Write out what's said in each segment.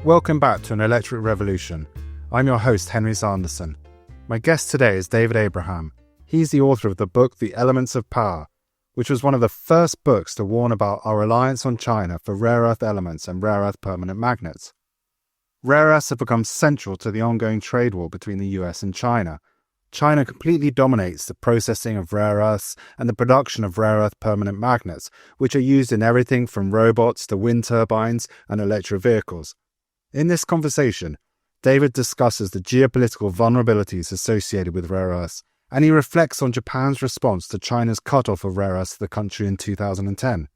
Welcome back to An Electric Revolution. I'm your host, Henry Sanderson. My guest today is David Abraham. He's the author of the book The Elements of Power, which was one of the first books to warn about our reliance on China for rare earth elements and rare earth permanent magnets. Rare earths have become central to the ongoing trade war between the US and China. China completely dominates the processing of rare earths and the production of rare earth permanent magnets, which are used in everything from robots to wind turbines and electric vehicles. In this conversation, David discusses the geopolitical vulnerabilities associated with rare earths, and he reflects on Japan's response to China's cutoff of rare earths to the country in 2010.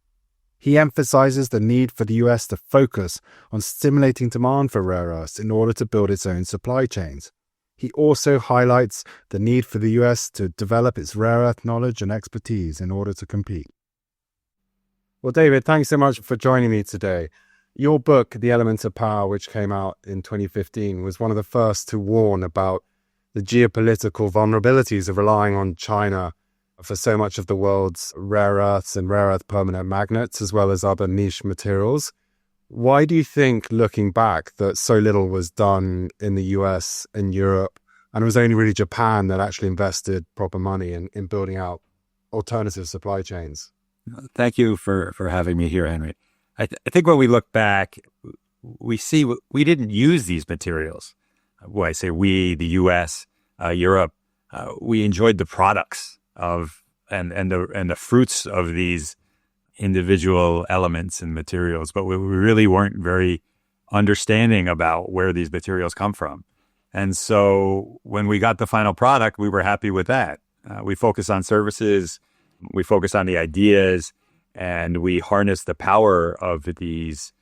He emphasizes the need for the US to focus on stimulating demand for rare earths in order to build its own supply chains. He also highlights the need for the US to develop its rare earth knowledge and expertise in order to compete. Well, David, thanks so much for joining me today. Your book, The Elements of Power, which came out in 2015, was one of the first to warn about the geopolitical vulnerabilities of relying on China for so much of the world's rare earths and rare earth permanent magnets, as well as other niche materials. Why do you think, looking back, that so little was done in the US and Europe, and it was only really Japan that actually invested proper money in building out alternative supply chains? Thank you for having me here, Henry. I think when we look back, we see we didn't use these materials. When I say we, the U.S., Europe, we enjoyed the products of and the fruits of these individual elements and materials, but we really weren't very understanding about where these materials come from. And so when we got the final product, we were happy with that. We focus on services, we focus on the ideas, and we harness the power of these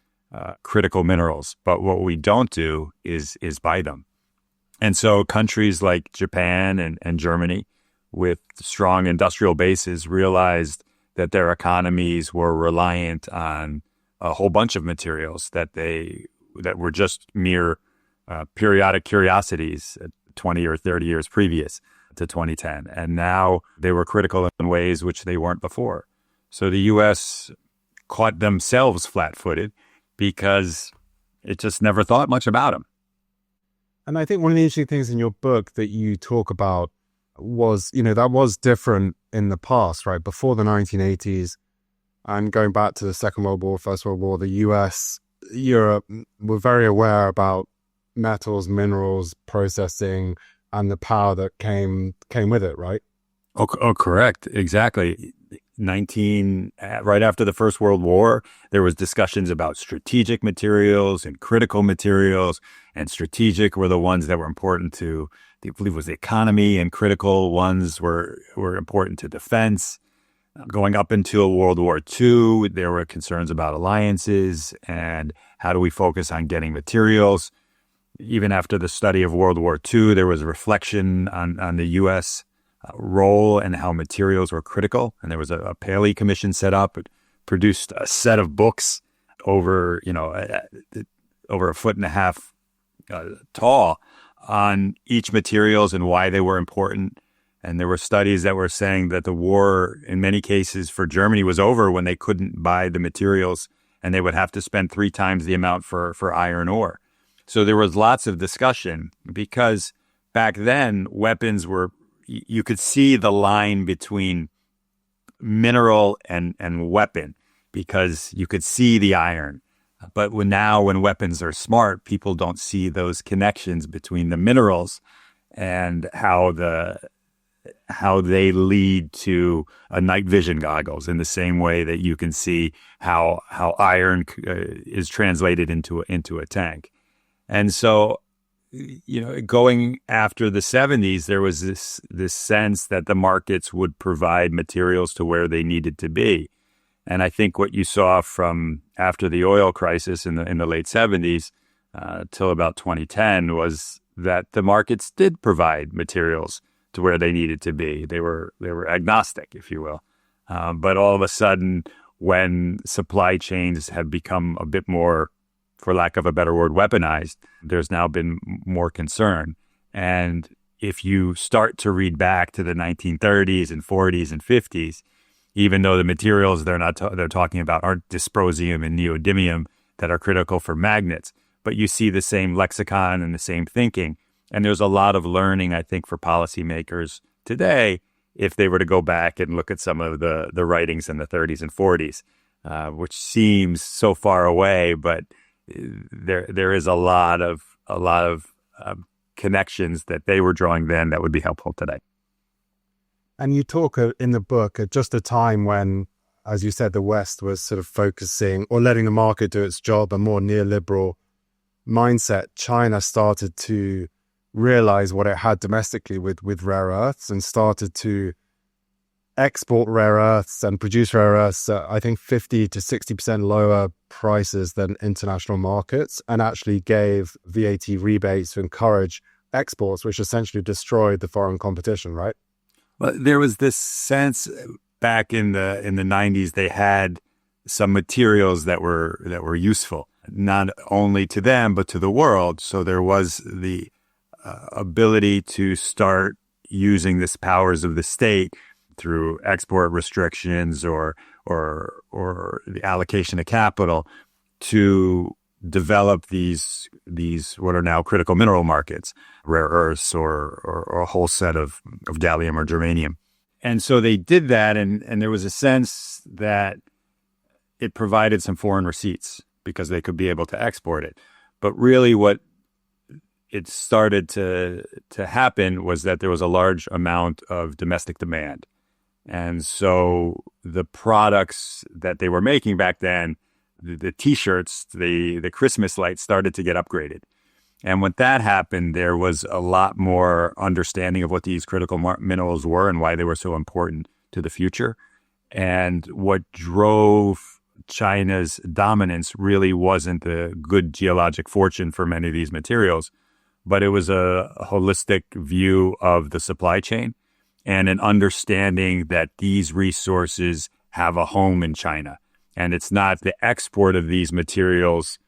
critical minerals. But what we don't do is buy them. And so countries like Japan and Germany, with strong industrial bases, realized that their economies were reliant on a whole bunch of materials that were just mere periodic curiosities 20 or 30 years previous to 2010. And now they were critical in ways which they weren't before. So the U.S. caught themselves flat-footed because it just never thought much about them. And I think one of the interesting things in your book that you talk about was, that was different in the past, right? Before the 1980s and going back to the Second World War, First World War, the US, Europe were very aware about metals, minerals, processing, and the power that came with it, right? Oh, correct. Exactly. Right after the First World War, there was discussions about strategic materials and critical materials, and strategic were the ones that were important to, I believe it was the economy, and critical ones were important to defense. Going up into World War II, there were concerns about alliances and how do we focus on getting materials. Even after the study of World War II, there was a reflection on the U.S. role and how materials were critical. And there was a Paley Commission set up. It produced a set of books over a foot and a half tall on each materials and why they were important. And there were studies that were saying that the war, in many cases for Germany, was over when they couldn't buy the materials and they would have to spend 3 times the amount for iron ore. So there was lots of discussion because back then weapons were, you could see the line between mineral and weapon because you could see the iron. But when weapons are smart, people don't see those connections between the minerals and how they lead to a night vision goggles in the same way that you can see how iron is translated into a tank. And so, going after the 70s, there was this sense that the markets would provide materials to where they needed to be. And I think what you saw from after the oil crisis in the late 70s till about 2010 was that the markets did provide materials to where they needed to be. They were agnostic, if you will. But all of a sudden, when supply chains have become a bit more, for lack of a better word, weaponized, there's now been more concern. And if you start to read back to the 1930s and 40s and 50s, even though the materials they're talking about aren't dysprosium and neodymium that are critical for magnets, but you see the same lexicon and the same thinking. And there's a lot of learning, I think, for policymakers today if they were to go back and look at some of the writings in the 30s and 40s, which seems so far away, but there is a lot of connections that they were drawing then that would be helpful today. And you talk in the book at just a time when, as you said, the West was sort of focusing or letting the market do its job, a more neoliberal mindset. China started to realize what it had domestically with rare earths and started to export rare earths and produce rare earths at, I think, 50 to 60% lower prices than international markets, and actually gave VAT rebates to encourage exports, which essentially destroyed the foreign competition, right? Well, there was this sense back in the 90s they had some materials that were useful, not only to them but to the world. So there was the ability to start using this powers of the state through export restrictions or the allocation of capital to develop these what are now critical mineral markets, rare earths or a whole set of gallium or germanium. And so they did that, and there was a sense that it provided some foreign receipts because they could be able to export it. But really what it started to happen was that there was a large amount of domestic demand. And so the products that they were making back then, the T-shirts, the Christmas lights started to get upgraded. And when that happened, there was a lot more understanding of what these critical minerals were and why they were so important to the future. And what drove China's dominance really wasn't the good geologic fortune for many of these materials, but it was a holistic view of the supply chain and an understanding that these resources have a home in China. And it's not the export of these materials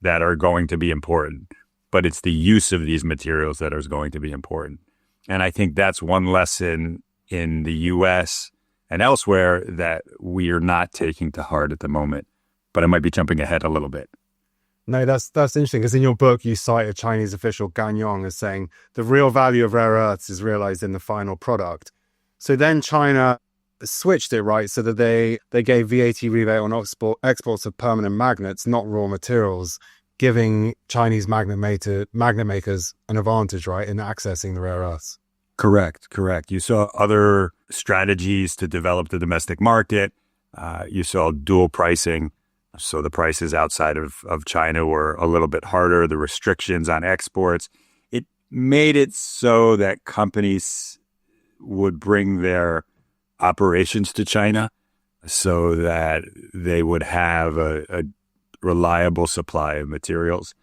that are going to be important, but it's the use of these materials that is going to be important. And I think that's one lesson in the U.S. and elsewhere that we are not taking to heart at the moment. But I might be jumping ahead a little bit. No, that's interesting, because in your book you cite a Chinese official, Gan Yong, as saying the real value of rare earths is realized in the final product. So then China switched it, right, so that they gave VAT rebate on exports of permanent magnets, not raw materials, giving Chinese magnet makers an advantage, right, in accessing the rare earths. Correct. You saw other strategies to develop the domestic market. You saw dual pricing. So the prices outside of China were a little bit harder, the restrictions on exports. It made it so that companies would bring their operations to China so that they would have a reliable supply of materials.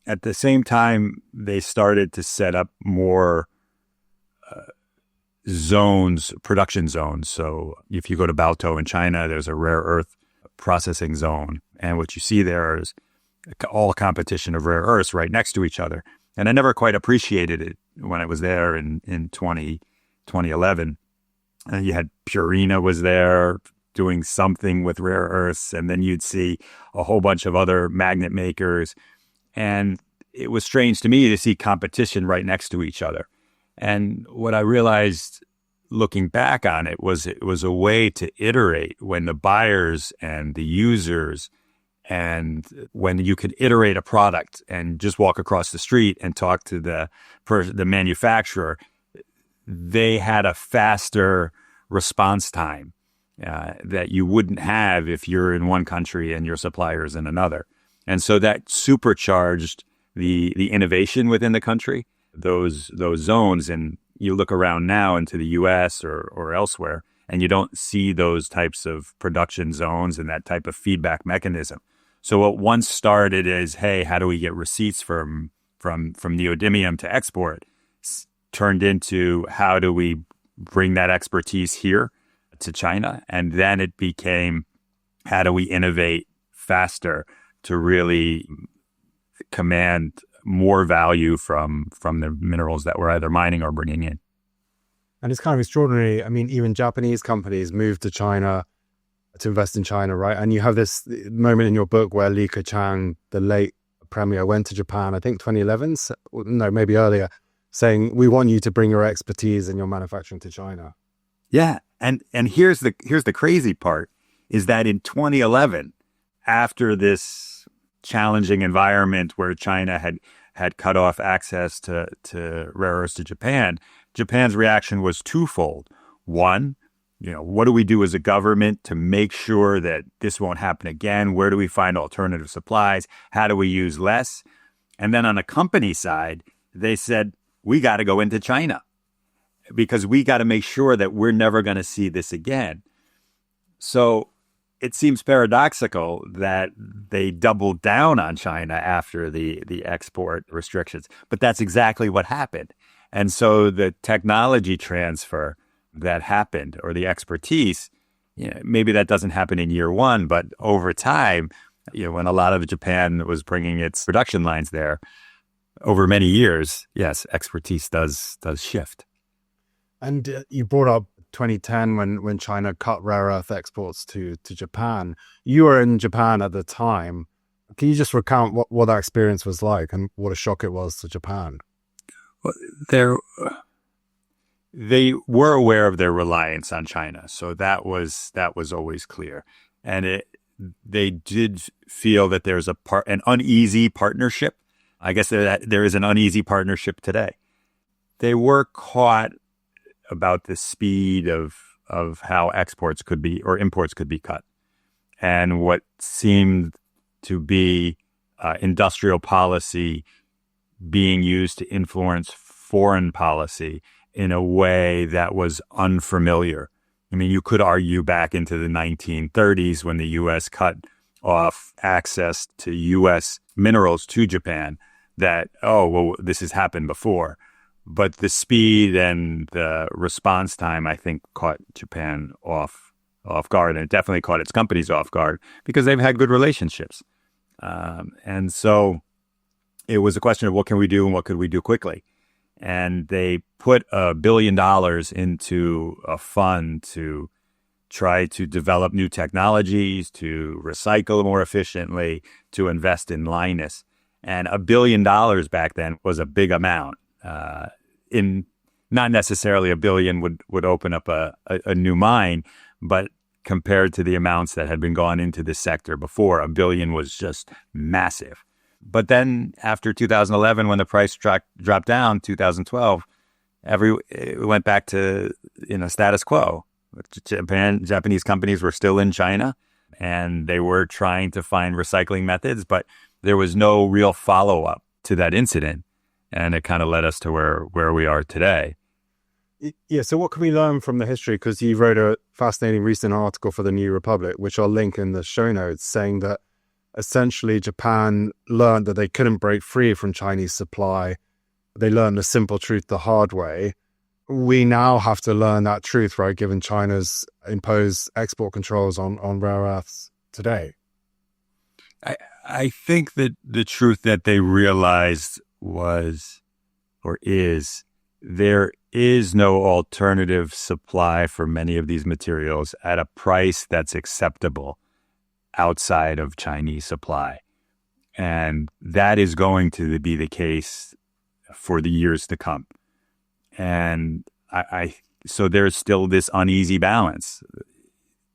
At the same time, they started to set up more production zones. So if you go to Baotou in China, there's a rare earth processing zone. And what you see there is all competition of rare earths right next to each other. And I never quite appreciated it when I was there in 2011. And you had Purina was there doing something with rare earths. And then you'd see a whole bunch of other magnet makers. And it was strange to me to see competition right next to each other. And what I realized looking back on it was a way to iterate when the buyers and the users, and when you could iterate a product and just walk across the street and talk to the manufacturer, they had a faster response time that you wouldn't have if you're in one country and your supplier is in another. And so that supercharged the innovation within the country, those zones. And you look around now into the U.S. or elsewhere, and you don't see those types of production zones and that type of feedback mechanism. So what once started as, hey, how do we get receipts from neodymium to export, turned into how do we bring that expertise here to China? And then it became, how do we innovate faster to really command more value from the minerals that we're either mining or bringing in. And it's kind of extraordinary. I mean, even Japanese companies moved to China to invest in China, right? And you have this moment in your book where Li Keqiang, the late premier went to Japan, I think 2011, no, maybe earlier, saying, we want you to bring your expertise and your manufacturing to China. Yeah. And here's the crazy part is that in 2011, after this challenging environment where China had cut off access to rare earths to Japan's reaction was twofold. One, what do we do as a government to make sure that this won't happen again? Where do we find alternative supplies? How do we use less? And then on a company side, they said, we got to go into China because we got to make sure that we're never going to see this again. So it seems paradoxical that they doubled down on China after the export restrictions, but that's exactly what happened. And so the technology transfer that happened, or the expertise, maybe that doesn't happen in year one, but over time, when a lot of Japan was bringing its production lines there, over many years, yes, expertise does shift. And you brought up 2010 when China cut rare earth exports to Japan. You were in Japan at the time. Can you just recount what that experience was like and what a shock it was to Japan? Well, they were aware of their reliance on China, so that was always clear, and they did feel that there's an uneasy partnership. I guess there is an uneasy partnership today. They were caught about the speed of how exports could be or imports could be cut, and what seemed to be industrial policy being used to influence foreign policy in a way that was unfamiliar. I mean, you could argue back into the 1930s when the U.S. cut off access to U.S. minerals to Japan that, this has happened before. But the speed and the response time, I think, caught Japan off guard, and it definitely caught its companies off guard because they've had good relationships. And so it was a question of what can we do and what could we do quickly. And they put $1 billion into a fund to try to develop new technologies, to recycle more efficiently, to invest in Linus. And $1 billion back then was a big amount. In not necessarily $1 billion would open up a new mine, but compared to the amounts that had been gone into this sector before, $1 billion was just massive. But then after 2011, when the price dropped down, 2012, it went back to status quo. Japanese companies were still in China, and they were trying to find recycling methods, but there was no real follow-up to that incident. And it kind of led us to where we are today. Yeah, so what can we learn from the history? Because you wrote a fascinating recent article for the New Republic, which I'll link in the show notes, saying that essentially Japan learned that they couldn't break free from Chinese supply. They learned the simple truth the hard way. We now have to learn that truth, right, given China's imposed export controls on rare earths today. I think that the truth that they realized is there is no alternative supply for many of these materials at a price that's acceptable outside of Chinese supply. And that is going to be the case for the years to come. And so there's still this uneasy balance.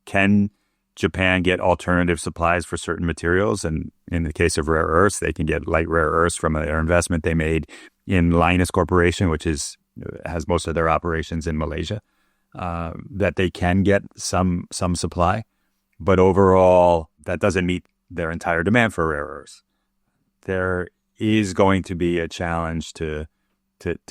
Can Japan get alternative supplies for certain materials? And in the case of rare earths, they can get light rare earths from their investment they made in Linus Corporation, which has most of their operations in Malaysia, that they can get some supply. But overall, that doesn't meet their entire demand for rare earths. There is going to be a challenge to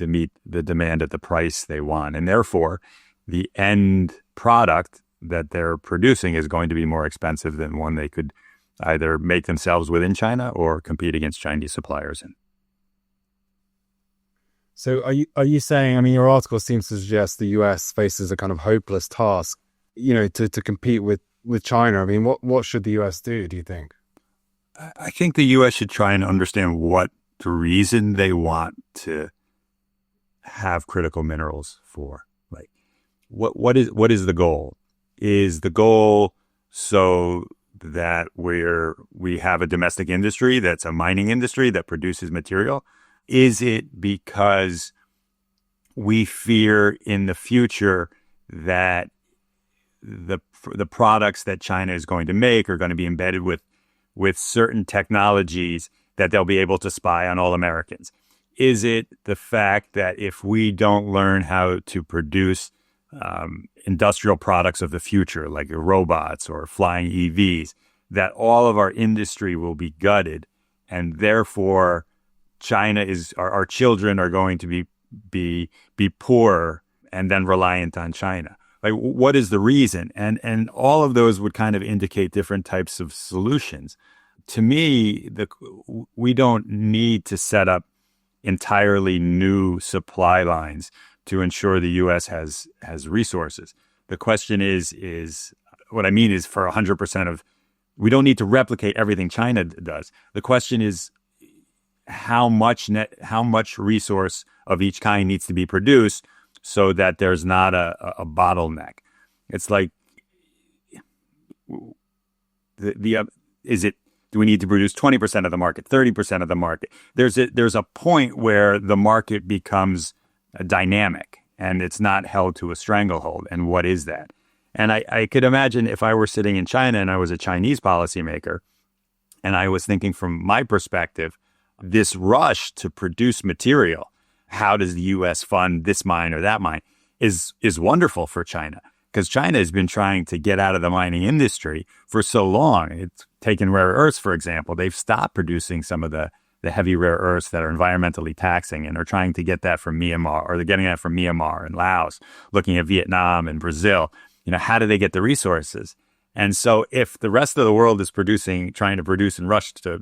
meet the demand at the price they want. And therefore, the end product that they're producing is going to be more expensive than one they could either make themselves within China or compete against Chinese suppliers in. So are you saying, I mean, your article seems to suggest the US faces a kind of hopeless task, to compete with China. I mean, what should the US do you think? I think the US should try and understand what the reason they want to have critical minerals for. Like, what is the goal? Is the goal so that we have a domestic industry that's a mining industry that produces material? Is it because we fear in the future that the products that China is going to make are going to be embedded with certain technologies that they'll be able to spy on all Americans? Is it the fact that if we don't learn how to produce industrial products of the future, like robots or flying EVs, that all of our industry will be gutted, and therefore our children are going to be poor and then reliant on China? Like, what is the reason? And all of those would kind of indicate different types of solutions. To me, we don't need to set up entirely new supply lines to ensure the U.S. has resources. The question is what I mean is for 100% we don't need to replicate everything China does. The question is how much resource of each kind needs to be produced so that there's not a bottleneck. It's like, do we need to produce 20% of the market, 30% of the market? There's a point where the market becomes dynamic and it's not held to a stranglehold. And what is that? And I could imagine if I were sitting in China and I was a Chinese policymaker and I was thinking from my perspective, this rush to produce material, how does the U.S. fund this mine or that mine, is wonderful for China, because China has been trying to get out of the mining industry for so long. It's taken rare earths, for example. They've stopped producing some of the heavy rare earths that are environmentally taxing and are trying to get that from Myanmar, or they're getting that from Myanmar and Laos, looking at Vietnam and Brazil. How do they get the resources? And so if the rest of the world is trying to produce and rush to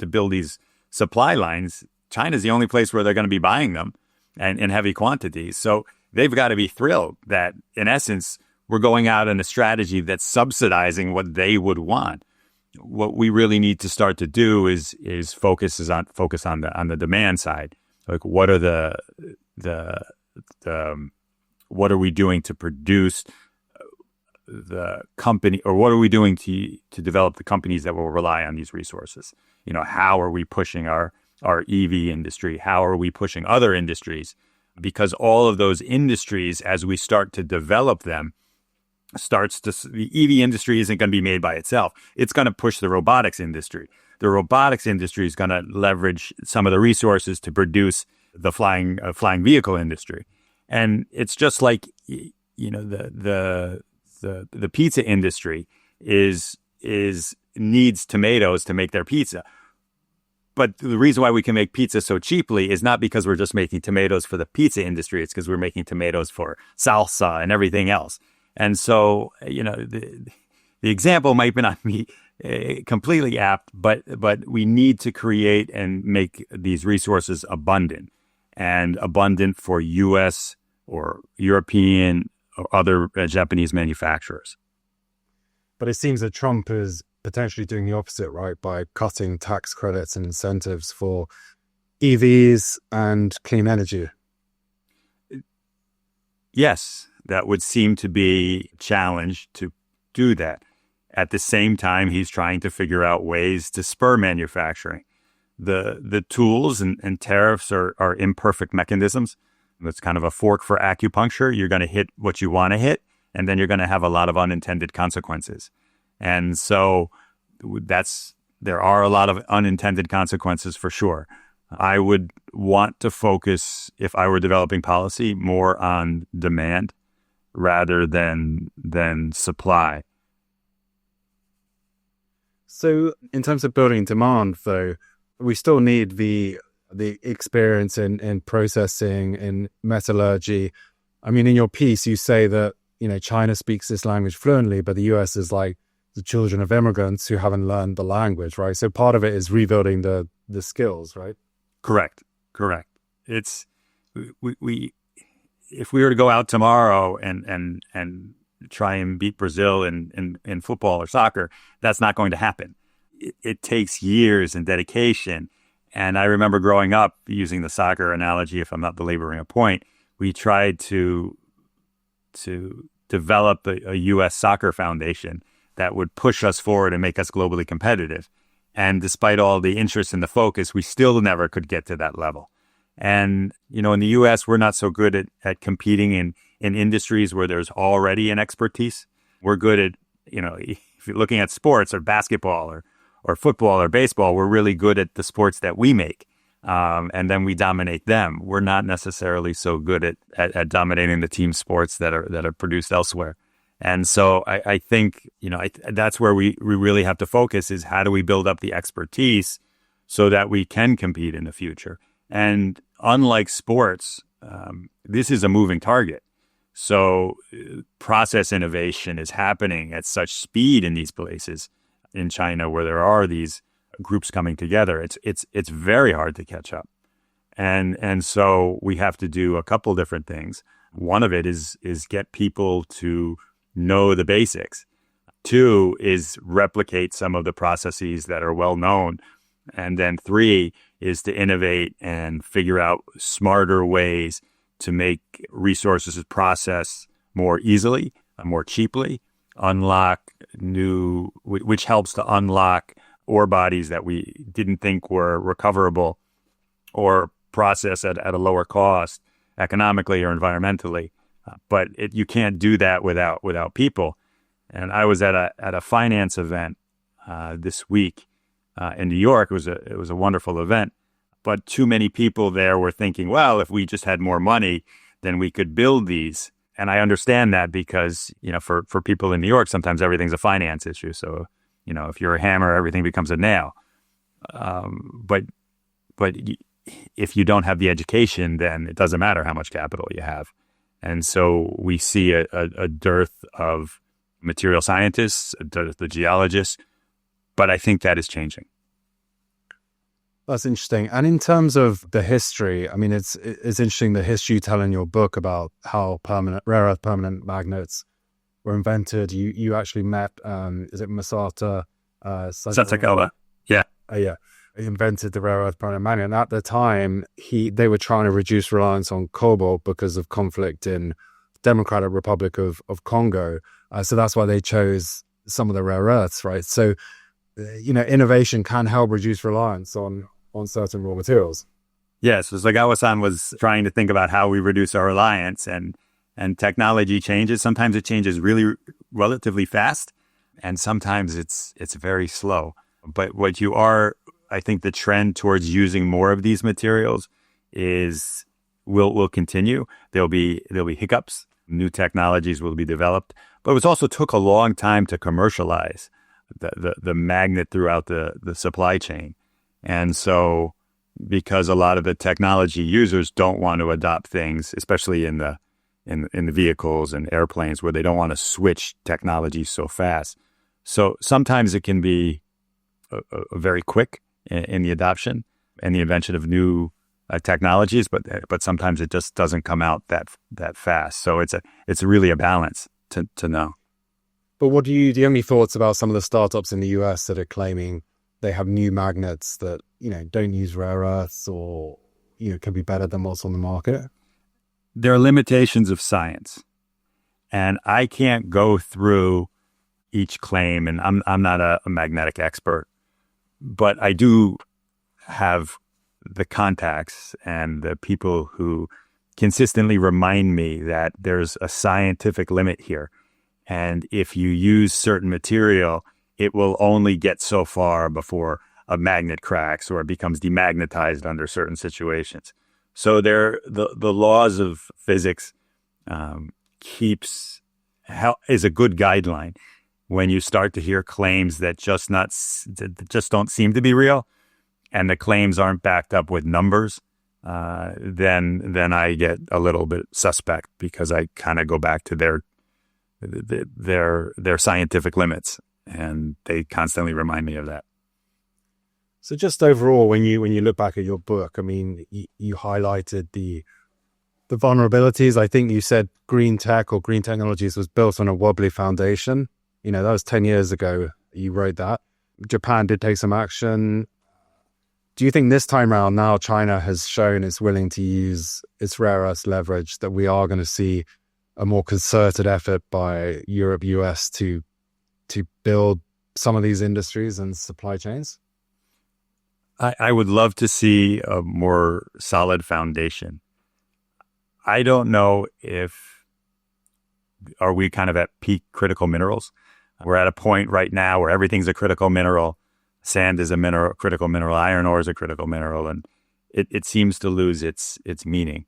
build these supply lines, China's the only place where they're going to be buying them and in heavy quantities. So they've got to be thrilled that, in essence, we're going out in a strategy that's subsidizing what they would want. What we really need to start to do is focus on the demand side. Like, what are what are we doing to produce the company, or what are we doing to develop the companies that will rely on these resources? How are we pushing our EV industry? How are we pushing other industries? Because all of those industries, as we start to develop them, the EV industry isn't going to be made by itself. It's going to push the robotics industry. The robotics industry is going to leverage some of the resources to produce the flying vehicle industry. And it's just like, the pizza industry needs tomatoes to make their pizza. But the reason why we can make pizza so cheaply is not because we're just making tomatoes for the pizza industry. It's because we're making tomatoes for salsa and everything else. And so, the example might not be completely apt, but we need to create and make these resources abundant for U.S. or European or other Japanese manufacturers. But it seems that Trump is potentially doing the opposite, right? By cutting tax credits and incentives for EVs and clean energy. Yes, that would seem to be a challenge to do that. At the same time, he's trying to figure out ways to spur manufacturing. The tools and tariffs are imperfect mechanisms. It's kind of a fork for acupuncture. You're going to hit what you want to hit, and then you're going to have a lot of unintended consequences. And so there are a lot of unintended consequences for sure. I would want to focus, if I were developing policy, more on demand rather than supply. So in terms of building demand, though, we still need the experience in processing, in metallurgy. I mean, in your piece, you say that, China speaks this language fluently, but the US is like the children of immigrants who haven't learned the language, right? So part of it is rebuilding the skills, right? Correct. It's we if we were to go out tomorrow and try and beat Brazil in football or soccer, that's not going to happen. It takes years and dedication. And I remember growing up, using the soccer analogy, if I'm not belaboring a point, we tried to develop a U.S. soccer foundation that would push us forward and make us globally competitive. And despite all the interest and the focus, we still never could get to that level. And, in the US, we're not so good at competing in industries where there's already an expertise. We're good at, if you're looking at sports or basketball or football or baseball, we're really good at the sports that we make. And then we dominate them. We're not necessarily so good at dominating the team sports that are produced elsewhere. And so I think, that's where we really have to focus, is how do we build up the expertise so that we can compete in the future. And unlike sports, this is a moving target. So process innovation is happening at such speed in these places in China where there are these groups coming together. It's very hard to catch up. And so we have to do a couple different things. One of it is get people to know the basics. Two is replicate some of the processes that are well known. And then three is to innovate and figure out smarter ways to make resources process more easily, more cheaply, unlock new, which helps to unlock ore bodies that we didn't think were recoverable or process at a lower cost economically or environmentally. But you can't do that without people. And I was at a finance event this week in New York. It was a wonderful event. But too many people there were thinking, well, if we just had more money, then we could build these. And I understand that because, for people in New York, sometimes everything's a finance issue. So, if you're a hammer, everything becomes a nail. But if you don't have the education, then it doesn't matter how much capital you have. And so we see a dearth of material scientists, a dearth of geologists, but I think that is changing. That's interesting. And in terms of the history, I mean, it's interesting the history you tell in your book about how rare earth permanent magnets were invented. You actually met, is it Masato Sasakawa? Yeah. Yeah. He invented the rare earth permanent magnet. And at the time, they were trying to reduce reliance on cobalt because of conflict in Democratic Republic of Congo. So that's why they chose some of the rare earths, right? So, innovation can help reduce reliance on certain raw materials. Yes, so Sasakawa-san was trying to think about how we reduce our reliance, and technology changes. Sometimes it changes really relatively fast, and sometimes it's very slow. But I think the trend towards using more of these materials will continue. There'll be hiccups. New technologies will be developed, but it also took a long time to commercialize the magnet throughout the supply chain. And so because a lot of the technology users don't want to adopt things, especially in the vehicles and airplanes, where they don't want to switch technology so fast. So sometimes it can be very quick in the adoption and the invention of new technologies, but sometimes it just doesn't come out that fast. So it's really a balance to know. But do you have any thoughts about some of the startups in the US that are claiming they have new magnets that, don't use rare earths or, can be better than what's on the market? There are limitations of science, and I can't go through each claim, and I'm not a magnetic expert, but I do have the contacts and the people who consistently remind me that there's a scientific limit here. And if you use certain material, it will only get so far before a magnet cracks or it becomes demagnetized under certain situations. So the laws of physics is a good guideline. When you start to hear claims that just don't seem to be real, and the claims aren't backed up with numbers, then I get a little bit suspect, because I kind of go back to their scientific limits, and they constantly remind me of that. So just overall, when you look back at your book, I mean, you highlighted the vulnerabilities. I think you said green tech or green technologies was built on a wobbly foundation. That was 10 years ago. You wrote that. Japan did take some action. Do you think this time around, now China has shown it's willing to use its rare earth leverage, that we are going to see a more concerted effort by Europe, US to to build some of these industries and supply chains? I would love to see a more solid foundation. I don't know are we kind of at peak critical minerals? We're at a point right now where everything's a critical mineral. Sand is a critical mineral. Iron ore is a critical mineral, and it seems to lose its meaning.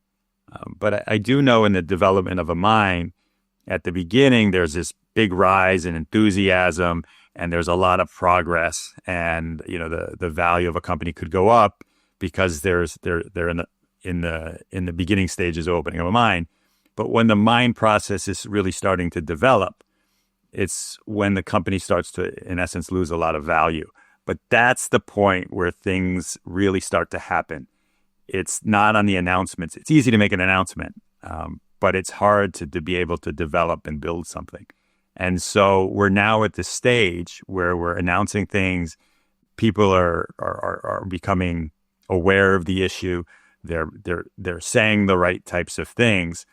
But I do know in the development of a mine, at the beginning, there's this big rise in enthusiasm, and there's a lot of progress, and the value of a company could go up because they're in the beginning stages of opening of a mine. But when the mine process is really starting to develop, it's when the company starts to, in essence, lose a lot of value. But that's the point where things really start to happen. It's not on the announcements. It's easy to make an announcement, but it's hard to be able to develop and build something. And so we're now at the stage where we're announcing things. People are becoming aware of the issue. They're saying the right types of things,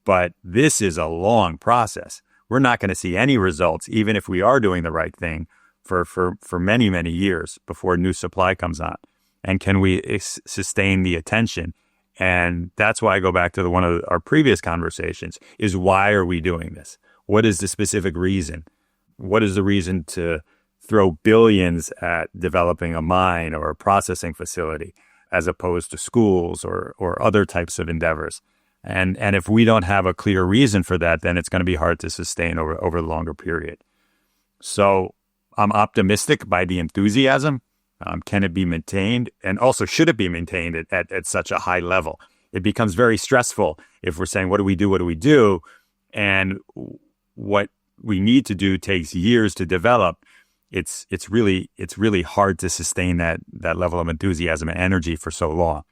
but this is a long process. We're not going to see any results, even if we are doing the right thing, for many, many years before new supply comes on. And can we sustain the attention? And that's why I go back to one of our previous conversations, is why are we doing this? What is the specific reason? What is the reason to throw billions at developing a mine or a processing facility as opposed to schools or other types of endeavors? And if we don't have a clear reason for that, then it's going to be hard to sustain over a longer period. So I'm optimistic by the enthusiasm. Can it be maintained? And also, should it be maintained at such a high level? It becomes very stressful if we're saying, what do we do? What do we do? And what we need to do takes years to develop. It's really hard to sustain that level of enthusiasm and energy for so long.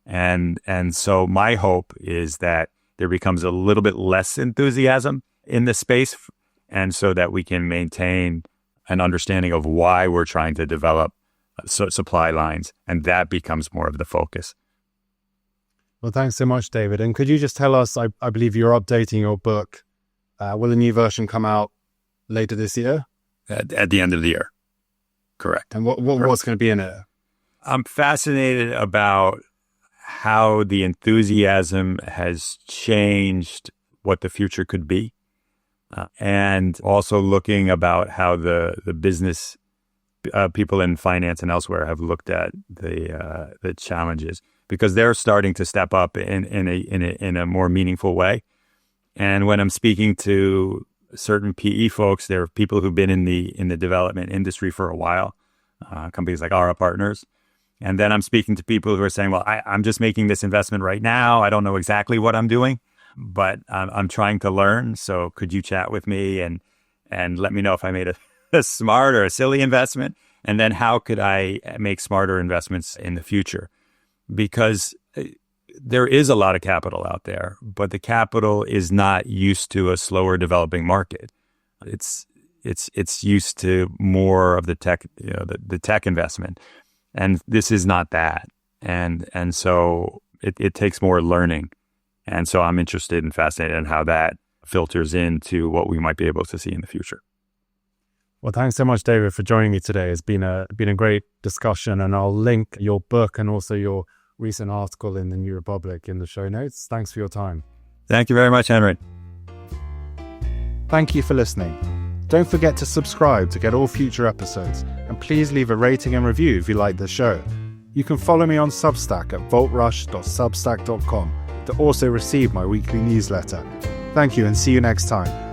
And so my hope is that there becomes a little bit less enthusiasm in the space, and so that we can maintain an understanding of why we're trying to develop supply lines, and that becomes more of the focus. Well, thanks so much, David. And could you just tell us, I believe you're updating your book. Will a new version come out later this year? At the end of the year. Correct. And what's going to be in it? I'm fascinated about how the enthusiasm has changed what the future could be. And also looking about how the business people in finance and elsewhere have looked at the challenges, because they're starting to step up in a more meaningful way. And when I'm speaking to certain PE folks, there are people who've been in the development industry for a while, companies like Ara Partners. And then I'm speaking to people who are saying, well, I'm just making this investment right now. I don't know exactly what I'm doing, but I'm trying to learn. So could you chat with me and let me know if I made a smart or a silly investment? And then how could I make smarter investments in the future? Because there is a lot of capital out there, but the capital is not used to a slower developing market. It's used to more of the tech, the tech investment. And this is not that. And so it takes more learning. And so I'm interested and fascinated in how that filters into what we might be able to see in the future. Well, thanks so much, David, for joining me today. It's been a great discussion, and I'll link your book and also your recent article in the New Republic in the show notes. Thanks for your time. Thank you very much, Henry. Thank you for listening. Don't forget to subscribe to get all future episodes, and please leave a rating and review if you like the show. You can follow me on Substack at vaultrush.substack.com to also receive my weekly newsletter. Thank you, and see you next time.